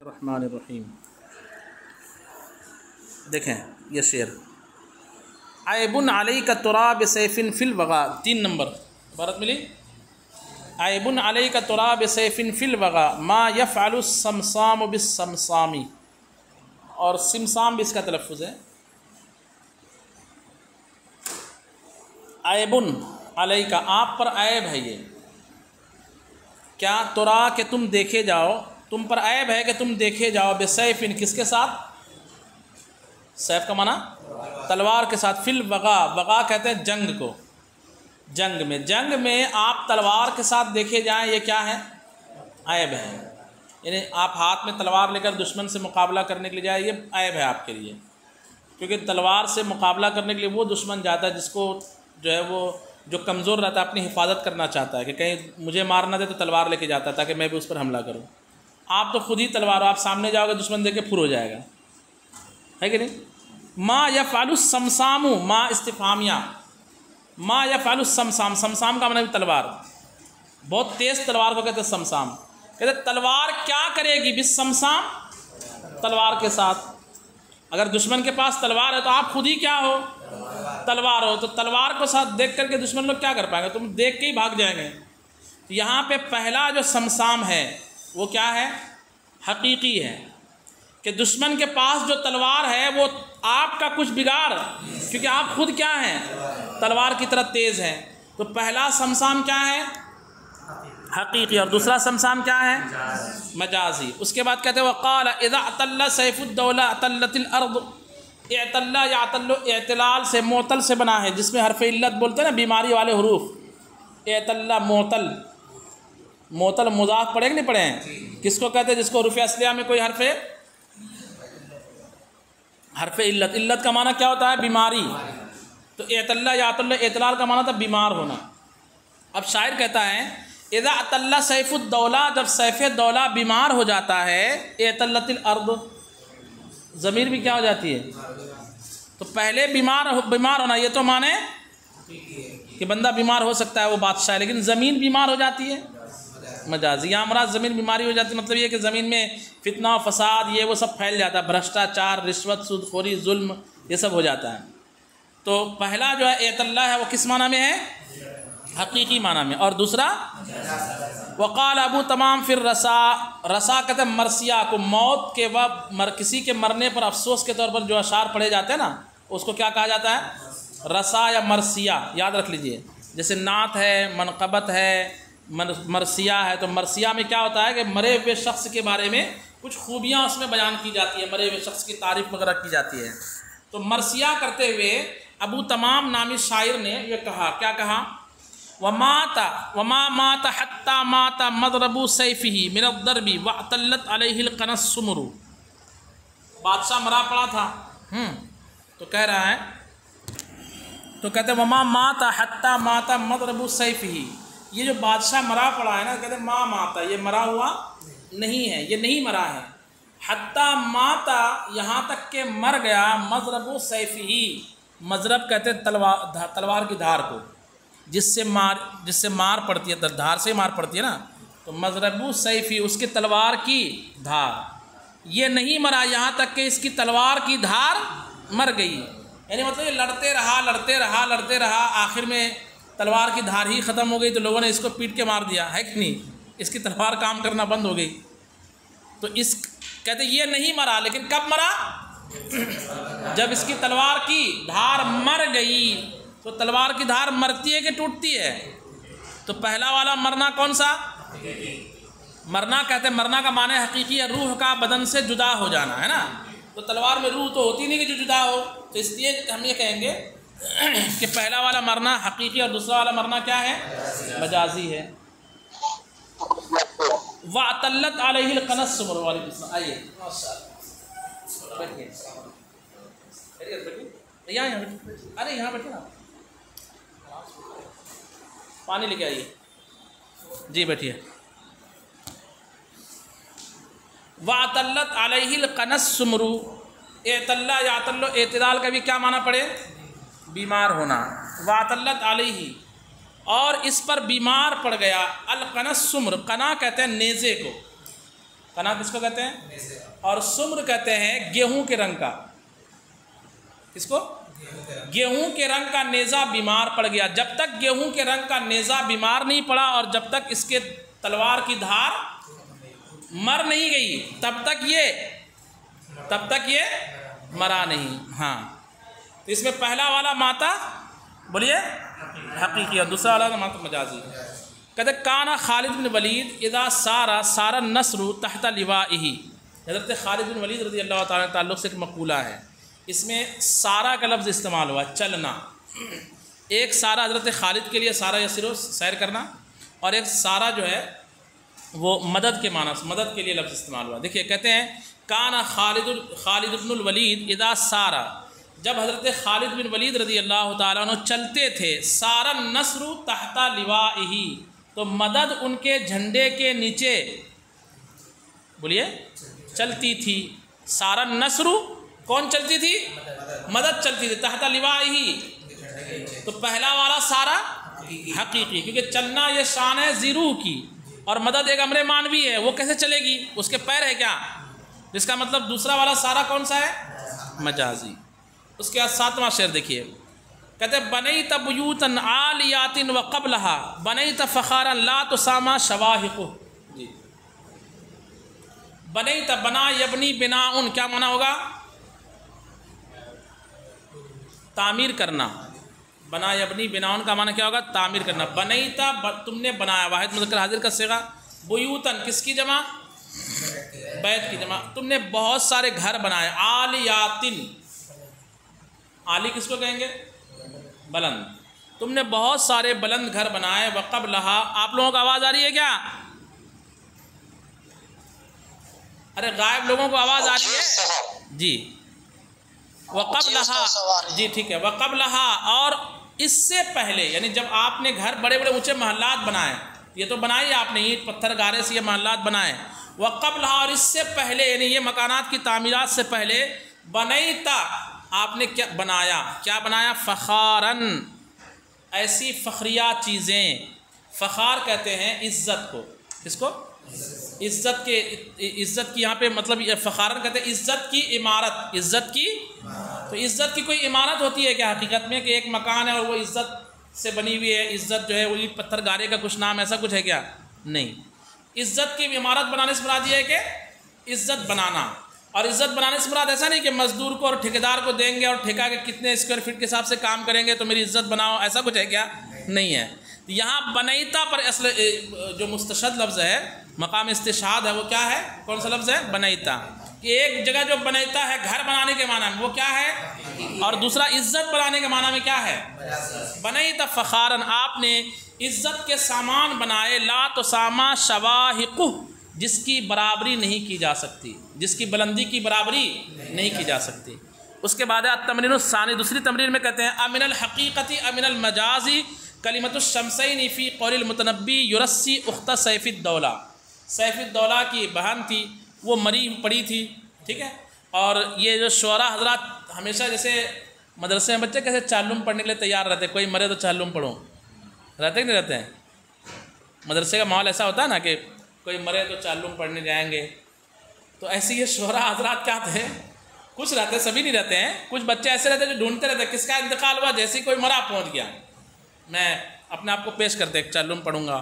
रहमानिर्रहीम। देखें ये शेर, आयबुन अलैका तुराब सैफिन फिल वगा, 3 नंबर इबारत मिली। आयबुन अलैका तुराब सैफिन फिल वगा मा यफ़अलु समसाम बिस्समसामी, और सिमसाम भी इसका तलफ़्फ़ुज़ है। आयबुन अलैका, आप पर ऐब है ये, क्या तुरा के तुम देखे जाओ, तुम पर ऐब है कि तुम देखे जाओ, बेसैफिन किसके साथ, सैफ का माना तलवार के साथ, फिल वगा, वगा कहते हैं जंग को, जंग में आप तलवार के साथ देखे जाएं, ये क्या है, ऐब है। यानी आप हाथ में तलवार लेकर दुश्मन से मुकाबला करने के लिए जाए, ये ऐब है आपके लिए, क्योंकि तलवार से मुकाबला करने के लिए वो दुश्मन जाता है जिसको जो है वो जो कमज़ोर रहता है, अपनी हिफाजत करना चाहता है कि कहीं मुझे मार ना दे, तो तलवार लेके जाता है ताकि मैं भी उस पर हमला करूं। आप तो खुद ही तलवार हो, आप सामने जाओगे दुश्मन देख के फुर हो जाएगा, है कि नहीं। माँ यफ़अलु समसामु, माँ इस्तिफ़ामिया, माँ यफ़अलु समसाम, समसाम का मतलब तलवार, बहुत तेज़ तलवार को कहते हैं समसाम। कहते तलवार क्या करेगी, बिस समसाम, तलवार के साथ। अगर दुश्मन के पास तलवार है तो आप खुद ही क्या हो, तलवार हो, तो तलवार को साथ देख करके दुश्मन लोग क्या कर पाएंगे, तुम देख के ही भाग जाएंगे। तो यहाँ पे पहला जो समसाम है वो क्या है, हकीकी है, कि दुश्मन के पास जो तलवार है वो आपका कुछ बिगाड़, क्योंकि आप खुद क्या हैं, तलवार की तरह तेज़ हैं। तो पहला समसाम क्या है, हकीकी, और दूसरा समसाम क्या है, मजाजी। उसके बाद कहते हैं वक़ाल इज़ा अतल्ला सैफुद्दौला अतल्लतिल अर्द, इतल्ला या अतल्लु इतलाल से, मोतल से बना है, जिसमें हरफ इल्लत बोलते हैं ना, बीमारी वाले हरूफ। इतल्ला मोतल, मोतल मुज़ाफ पढ़े कि नहीं पढ़े हैं, किसको कहते हैं, जिसको हरूफ असलिया में कोई हरफ इल्लत, इल्लत का माना क्या होता है, बीमारी। तो इतल्ला या अतल्ला इतलाल का माना था बीमार होना। अब शायर कहता है इज़ा अतल्ला सैफुद्दौला, जब सैफ़े दौला बीमार हो जाता है, इतल्लतिल अर्द, ज़मीर भी क्या हो जाती है। तो पहले बीमार होना, ये तो माने कि बंदा बीमार हो सकता है, वो बादशाह है, लेकिन ज़मीन बीमार हो जाती है, मजाजी। यहाँ हमारा ज़मीन बीमारी हो जाती है, मतलब ये कि ज़मीन में फितना फसाद ये वो सब फैल जाता है, भ्रष्टाचार, रिश्वत, सूदखोरी, जुल्म, ये सब हो जाता है। तो पहला जो है इतल्ला है वो किस माना में है, हकीकी माना में, और दूसरा वक़ाल अबू तमाम फिर रसा, रसा कहते हैं मरसिया को, मौत के वक्त किसी के मरने पर अफसोस के तौर पर जो अशार पढ़े जाते हैं ना, उसको क्या कहा जाता है, रसा या मरसिया, याद रख लीजिए। जैसे नात है, मनक़बत है, मरसिया है। तो मरसिया में क्या होता है कि मरे हुए शख्स के बारे में कुछ खूबियाँ उसमें बयान की जाती है, मरे हुए शख्स की तारीफ़ वगैरह की जाती है। तो मरसिया करते हुए अबू तमाम नामी शायर ने यह कहा, क्या कहा, वमा माता हत्ता माता मदरबू सैफ़िही मिनद्दरबी व अतल्लत अलैहिल कनस्सुमरु, बादशाह मरा पड़ा था, तो कह रहा है, तो कहते वमा माता हत्ता माता मदरबू सैफ़िही, ये जो बादशाह मरा पड़ा है ना, कहते माँ माता, ये मरा हुआ नहीं है, ये नहीं मरा है, हत्ता माता, यहाँ तक के मर गया, मजरबू सैफ़िही, मजरब कहते हैं तलवार की धार को, जिससे मार पड़ती है, धार से मार पड़ती है ना, तो मजरबू सैफ़ी, उसकी तलवार की धार, ये नहीं मरा, यहाँ तक कि इसकी तलवार की धार मर गई। यानी मतलब ये लड़ते रहा, आखिर में तलवार की धार ही ख़त्म हो गई, तो लोगों ने इसको पीट के मार दिया, है कि नहीं, इसकी तलवार काम करना बंद हो गई। तो इस कहते ये नहीं मरा, लेकिन कब मरा, जब इसकी तलवार की धार मर गई। तो तलवार की धार मरती है कि टूटती है, तो पहला वाला मरना कौन सा, मरना कहते हैं, मरना का माने हकीकी है, रूह का बदन से जुदा हो जाना, है ना। तो तलवार में रूह तो होती नहीं कि जो जुदा हो, तो इसलिए हम ये कहेंगे कि पहला वाला मरना हकीकी और दूसरा वाला मरना क्या है, मजाजी है। वअतल्लत अलैहिल कनस्सुमरु, आइए अरे यहाँ बैठिए ना, पानी लेके आइए जी, बैठिए। वअतल्लत अलैहिल कनस्सुमरु, इतल्ला या अतल्लु इतलाल का भी क्या माना पड़े, बीमार होना। वअतल्लत अलैहि, और इस पर बीमार पड़ गया, अल कनस्सुमर, कना कहते हैं नेज़े को, कना किसको कहते हैं? और सुम्र कहते हैं गेहूं के रंग का। किसको? गेहूं के रंग का नेज़ा बीमार पड़ गया। जब तक गेहूं के रंग का नेज़ा बीमार नहीं पड़ा और जब तक इसके तलवार की धार मर नहीं गई तब तक ये मरा नहीं। हाँ, तो इसमें पहला वाला माता बोलिए हकीकी और दूसरा वाला माता मजाजी। कहते काना खालिद बिन वलीद इदा सारा नस्रु तहता लिवाइही। हज़रत खालिद बिन वलीद रज़ी अल्लाह ताला ताल्लुक़ से एक मक़ूला है, इसमें सारा का लफ्ज़ इस्तेमाल हुआ, चलना। एक सारा हज़रत खालिद के लिए सारा या सिरो सैर करना, और एक सारा जो है वो मदद के माना, मदद के लिए लफ्ज़ इस्तेमाल हुआ। देखिए कहते हैं काना खालिद बिन वलीद इदा सारा, जब हज़रत खालिद बिन वलीद रज़ी अल्लाह ताला अन्हु चलते थे, सारा नस्रु तहता लिवाइही, तो मदद उनके झंडे के नीचे बोलिए चलती थी। सारा नस्रु कौन चलती थी? मदद चलती थी, तहता लिवाइही। तो पहला वाला सारा हकीकी, क्योंकि चलना ये शान है ज़ीरू की, और मदद एक अमरे मानवी है, वो कैसे चलेगी? उसके पैर है क्या? जिसका मतलब दूसरा वाला सारा कौन सा है? मजाजी। उसके बाद 7वां शेर देखिए, कहते बनई तबयूतन आलियातिन व क़ब्लहा बनई तफ़ख़ारन ला तुसामा शवाहिक़ु। जी, बनई तब बना यबनी बिनाउन, क्या माना होगा? तामीर करना। बना यबनी बिनाउन का माना क्या होगा? तामीर करना। बनई तब तुमने बनाया, वाहिद मुज़क्कर हाजिर का सिगा। बुयूतन किसकी जमा? बैत की जमा। तुमने बहुत सारे घर बनाए। आलियातिन, आली किसको कहेंगे? बुलंद। तुमने बहुत सारे बुलंद घर बनाए। वक़ब्लहा, आप लोगों को आवाज़ आ रही है क्या? अरे गायब लोगों को आवाज़ आ रही है जी। वक़ब्लहा, जी ठीक है। वक़ब्लहा, और इससे पहले, यानी जब आपने घर बड़े बड़े ऊँचे महल्लात बनाए, ये तो बनाए आपने, ईंट पत्थर गारे से ये महल्लात बनाए। वक़ब्लहा, और इससे पहले, यानी ये मकानात की तामीरात से पहले, बनईता, आपने क्या बनाया? क्या बनाया? फ़ख़ारन, ऐसी फ़ख्रिया चीज़ें। फ़ख़ार कहते हैं इज़्ज़त को। किसको? इज़्ज़त के, इज़्ज़त की यहाँ पे मतलब फ़ख़ारन कहते हैं इज़्ज़त की इमारत। इज़्ज़त की, तो इज़्ज़त की कोई इमारत होती है क्या हकीकत में, कि एक मकान है और वो इज़्ज़त से बनी हुई है? इज़्ज़त जो है वो ईंट पत्थर गारे का कुछ नाम, ऐसा कुछ है क्या? नहीं। इज़्ज़त की इमारत बनाने से मुराद ये है कि इज़्ज़त बनाना, और इज़्ज़त बनाने से मुराद ऐसा नहीं कि मज़दूर को और ठेकेदार को देंगे और ठेका के कितने स्क्वायर फीट के हिसाब से काम करेंगे तो मेरी इज़्ज़त बनाओ, ऐसा कुछ है क्या? नहीं है। यहाँ बनईता पर असल जो मुस्तशद लफ्ज़ है, मकाम इस्तिशाद है, वो क्या है? कौन सा लफ्ज़ है? बनईता। कि एक जगह जो बनईता है घर बनाने के माना में, वो क्या है? और दूसरा इज़्ज़त बनाने के माना में क्या है? बनईता फ़ख़ारन, आपने इज़्ज़त के सामान बनाए। ला तुसामा शवाहिक़ु, जिसकी बराबरी नहीं की जा सकती, जिसकी बुलंदी की बराबरी नहीं की जा सकती। उसके बाद तमरीन सानी, दूसरी तमरीन में कहते हैं अमिनल हकीकती अमिनल मजाजी कलिमतुश शमसैन फ़ी क़ौलिल मुतनब्बी युरस्सी उख्ता सैफ़ुद्दौला। सैफ़ुद्दौला की बहन थी, वो मरी पड़ी थी, ठीक है। और ये जो शुअरा हज़रात हमेशा, जैसे मदरसे में बच्चे कैसे चालूम पढ़ने के लिए तैयार रहते, कोई मरे तो चालूम पढ़ो, रहते कि नहीं रहते हैं? मदरसे का माहौल ऐसा होता है ना कि कोई मरे तो चालूम पढ़ने जाएंगे। तो ऐसे ये शुअरा हज़रात क्या थे, कुछ रहते, सभी नहीं रहते हैं, कुछ बच्चे ऐसे रहते हैं जो ढूंढते रहते हैं किसका इंतकाल हुआ, जैसे ही कोई मरा पहुंच गया, मैं अपने आप को पेश करते चालूम पढ़ूंगा।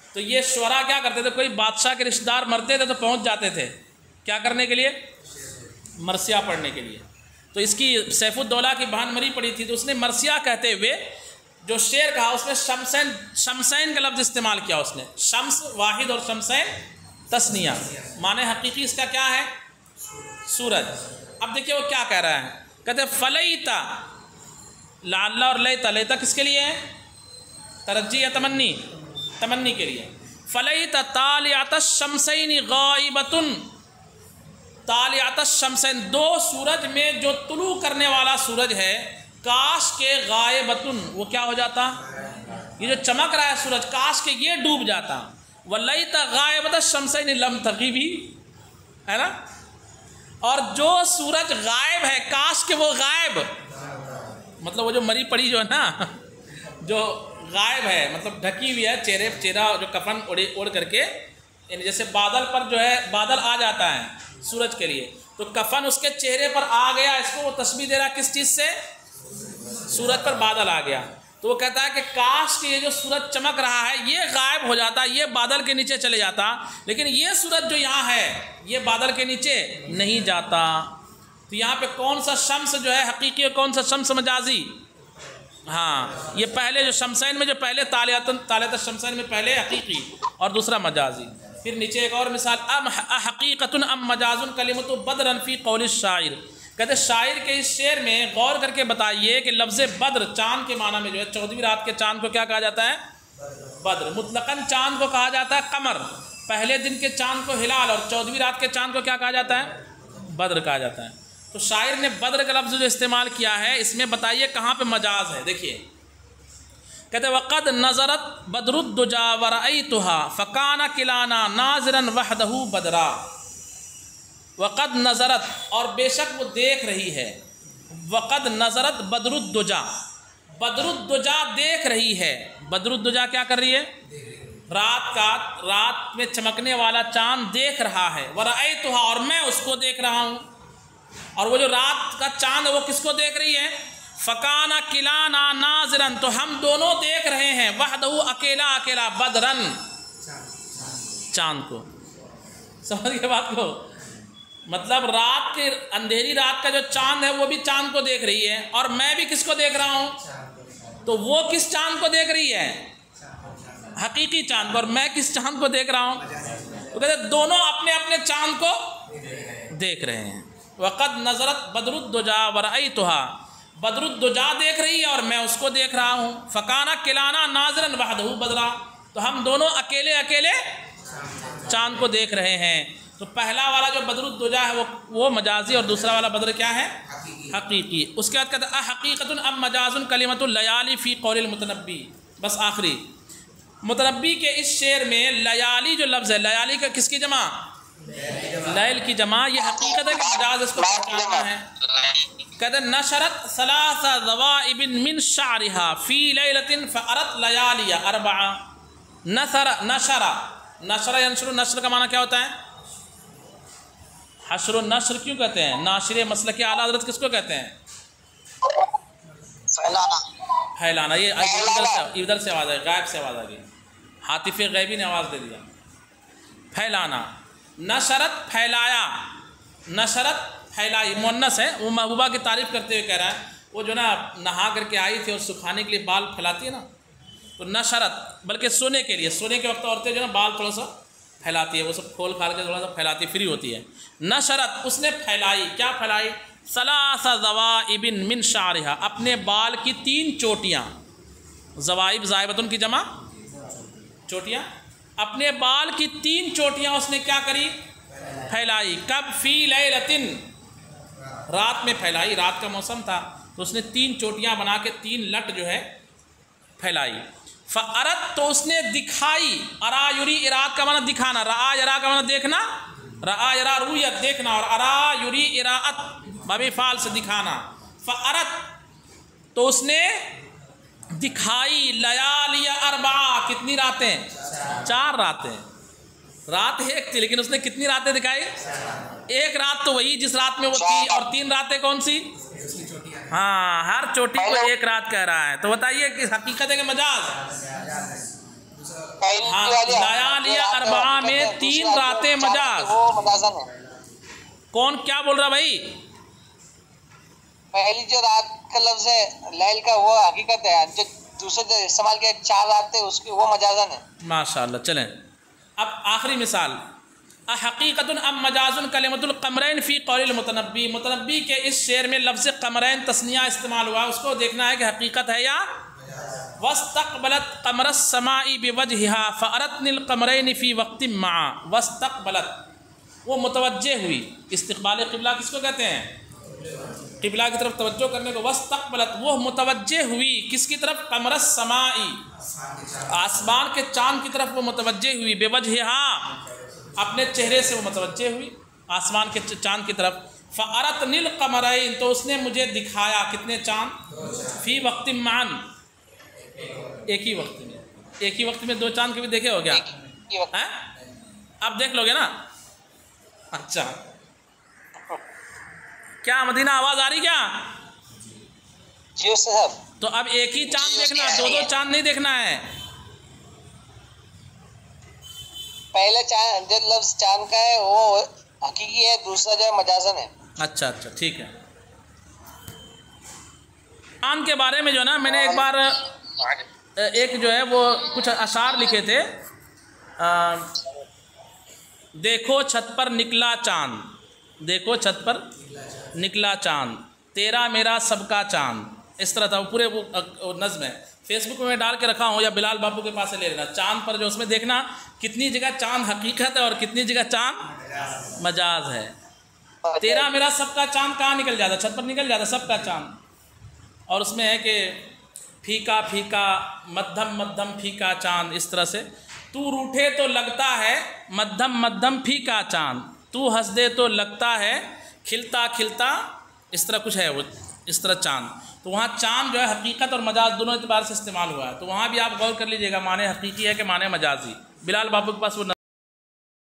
तो ये शुअरा क्या करते थे, कोई बादशाह के रिश्तेदार मरते थे तो पहुंच जाते थे, क्या करने के लिए? मरसिया पढ़ने के लिए। तो इसकी सैफुद्दौला की बहन मरी पड़ी थी, तो उसने मरसिया कहते हुए जो शेर कहा, उसमें शमसैन का लफ्ज़ इस्तेमाल किया उसने। शम्स वाहिद और शमसैन तस्निया, माने हकीकी इसका क्या है? सूरज। अब देखिए वो क्या कह रहा है, कहते फलईता, लाल्ला और लैता, लैता किसके लिए है? तरज्जी या तमन्नी? तमन्नी के लिए। फलईता तालियात शमसैन गाइबतुन, तालियात शमसैन, दो सूरज में जो तुलू करने वाला सूरज है, काश के गायबतुन, वो क्या हो जाता? ये जो चमक रहा है सूरज, काश के ये डूब जाता। वलैता गायबत शमसैन लम तग़िबी, है ना। और जो सूरज गायब है, काश के वो गायब, मतलब वो जो मरी पड़ी जो है ना, जो गायब है मतलब ढकी हुई है, चेहरा जो कफन ओढ़ करके, यानी जैसे बादल पर जो है बादल आ जाता है सूरज के लिए, तो कफन उसके चेहरे पर आ गया, इसको वो तस्बीह दे रहा किस चीज़ से? सूरज पर बादल आ गया। तो वो कहता है कि काश कि ये जो सूरज चमक रहा है ये गायब हो जाता, ये बादल के नीचे चले जाता, लेकिन ये सूरज जो यहाँ है ये बादल के नीचे नहीं जाता। तो यहाँ पे कौन सा शम्स जो है हकीकी और कौन सा शम्स मजाजी? हाँ, ये पहले जो शमसैन में जो पहले तालियत शमसैन में पहले हकीकी और दूसरा मजाजी। फिर नीचे एक और मिसाल, अम हकीकतुन अम मजाजुन कलिमतु बदरन फी कौल शायर। कहते शायर के इस शेर में गौर करके बताइए कि लफ्ज़ बद्र चाँद के माना में जो है 14वीं रात के चाँद को क्या कहा जाता है? बद्र। मुतलकन चाँद को कहा जाता है कमर, पहले दिन के चाँद को हिलाल, और 14वीं रात के चाँद को क्या कहा जाता है? बद्र कहा जाता है। तो शायर ने बद्र का लफ्ज़ जो इस्तेमाल किया है इसमें बताइए कहाँ पे मजाज है। देखिए कहते वक़द नज़रत बदरुद्दुजा वरअयतुहा फ़काना किलाना नाज़िरन वहदहु बदरा। वक़द नज़रत, और बेशक वो देख रही है, वक़द नज़रत बदरुद्दुजा, बदरुद्दुजा देख रही है। बदरुद्दुजा क्या कर रही है? रात में चमकने वाला चाँद देख रहा है। वरअयतुहा, और मैं उसको देख रहा हूँ। और वो जो रात का चाँद है वो किसको देख रही है? फ़काना किलाना नाज़िरन, तो हम दोनों देख रहे हैं, वहदहु अकेला अकेला, बदरन चाँद को। समझ गए बात को? मतलब रात के अंधेरी रात का जो चाँद है वो भी चाँद को देख रही है, और मैं भी किसको देख रहा हूँ? तो वो किस चाँद को देख रही है? हकीकी चाँद को। और मैं किस चाँद को देख रहा हूँ? तो कहते दोनों अपने अपने चाँद को देख रहे हैं। वक़द नज़रत बदरुद्दुजा वरअयतुहा, बदरुद्दुजा देख रही है और मैं उसको देख रहा हूँ। फ़काना किलाना नाज़िरन वहदहु बदरा, तो हम दोनों अकेले अकेले चाँद को देख रहे हैं। तो पहला वाला जो बदरुद्दुजा है वो मजाजी, और दूसरा वाला बदर क्या है? हकीकी। उसके बाद कहते हैं हकीकतुन अम मजाजुन कलिमतुल लयाली फ़ी कौलिल मुतनब्बी। बस आखिरी मुतनब्बी के इस शेर में लयाली जो लफ्ज़ है, लयाली का किसकी जमा? लैल की जमा। ये हकीकत है कि मजाज इसको पहचानना है। कहते नशरत सलासा ज़वाइबिन मिन शारिहा फ़ी लैलतिन फ़अरत लयालिया अरबआ। नशरा यंशुरु, नशर का माना क्या होता है? हशर नशर क्यों कहते हैं? नाशिर मसलक आला हज़रत किसको कहते हैं? फैलाना। ये इधर से आवाज़ आई, गायब से आवाज़ आ गई, हातिफ़ गैबी ने आवाज़ दे दिया। फैलाना, नशरत फैलाया, नशरत फैलाई, मुन्नस है। वो महबूबा की तारीफ़ करते हुए कह रहा है, वो जो ना नहा करके आई थी और सुखाने के लिए बाल फैलाती है ना, तो नशरत, बल्कि सोने के लिए, सोने के वक्त औरतें जो ना बाल थोड़ा सा फैलाती है, वो सब खोल खाल के थोड़ा सा फैलाती, फ्री होती है। नशरत, उसने फैलाई, क्या फैलाई? सलासा ज़वाइबिन मिन शारिहा, अपने बाल की 3 चोटियाँ। ज़वाइब ज़ाइबतुन की जमा चोटियाँ। अपने बाल की 3 चोटियाँ उसने क्या करी? फैलाई। कब? फ़ी लैलतिन, रात में फैलाई, रात का मौसम था तो उसने 3 चोटियाँ बना के 3 लट जो है फैलाई। फ़अरत, तो उसने दिखाई, अरा युरी, इरात का माना दिखाना, रआ यरा का माना देखना, रआ यरा रुयत देखना, और अरा युरी इराअत बाबे फाल से दिखाना। फ़अरत, तो उसने दिखाई, लयालिया अरबा, कितनी रातें? 4 रातें। रात एक थी लेकिन उसने कितनी रातें दिखाई? एक रात तो वही जिस रात में वो थी, और 3 रातें कौन सी? हाँ, हर चोटी को एक रात कह रहा है। तो बताइए कि हकीकत है कि मजाज? हाँ, लयालिया अरबा में 3 रातें मजाज। कौन क्या बोल रहा भाई? पहली जो रात का लफ्ज है लैल का वो हकीकत है, जो दूसरे जो इस्तेमाल किया 4 रातें उसकी वो मजाजन है। माशाअल्लाह। चलें अब आखिरी मिसाल, हकीकतुन अम मजाजुन कलिमतुल कमरैन फ़ी कौलिल मुतनब्बी। मुतनब्बी के इस शेर में लफ्ज़ कमरैन तस्निया इस्तेमाल हुआ, उसको देखना है कि हकीकत है या? वस्तक़बलत कमरस समाई बिवजहिहा फ़अरतनिल कमरैन फ़ी वक्तिन मआ। वस्तक़बलत, वो मुतवज्जे हुई। इस्तिक़बाल क़िबला किसको कहते हैं? क़िबला की तरफ तवज्जो करने को। वस्तक़बलत, वो मुतवज्जे हुई, किसकी तरफ? कमरस समाई, आसमान के चाँद की तरफ वो मुतवज्जे हुई। बेवजहिहा, अपने चेहरे से वो मुतवज्जे हुई आसमान के चाँद की तरफ। फ़अरतनिल कमरैन, तो उसने मुझे दिखाया कितने चाँद? फ़ी वक्तिन मान, एक ही वक्त में। एक ही वक्त में 2 चाँद कभी देखे हो क्या? अब देख लोगे ना? अच्छा, क्या मदीना आवाज़ आ रही क्या? जी साहब। तो अब एक ही चांद देखना, दो दो चांद नहीं देखना है। पहले चांद जो लफ्ज चांद का है वो हकीकी है, दूसरा जो है मजाजन है। अच्छा अच्छा, ठीक है। चांद के बारे में जो है ना, मैंने एक बार एक जो है वो कुछ अशार लिखे थे। देखो छत पर निकला चांद, देखो छत पर निकला चांद, तेरा मेरा सबका चांद, इस तरह था वो पूरे वो नज़्म है। फेसबुक में मैं डाल के रखा हूँ, या बिलाल बाबू के पास से ले लेना। चांद पर जो उसमें देखना कितनी जगह चांद हकीकत है और कितनी जगह चांद मजाज है। तेरा मेरा सबका चांद कहाँ निकल जाता? छत पर निकल जाता सबका चांद। और उसमें है कि फीका फीका मध्यम मध्यम फीका चांद, इस तरह से तू रूठे तो लगता है मध्यम मध्यम फीका चांद, तू हंस दे तो लगता है खिलता खिलता, इस तरह कुछ है वो, इस तरह चांद। तो वहाँ चांद जो है हकीकत और मजाज दोनों एतबार से इस्तेमाल हुआ है। तो वहाँ भी आप गौर कर लीजिएगा, माने हकीकी है कि माने मजाजी। बिलाल बाबू के पास वो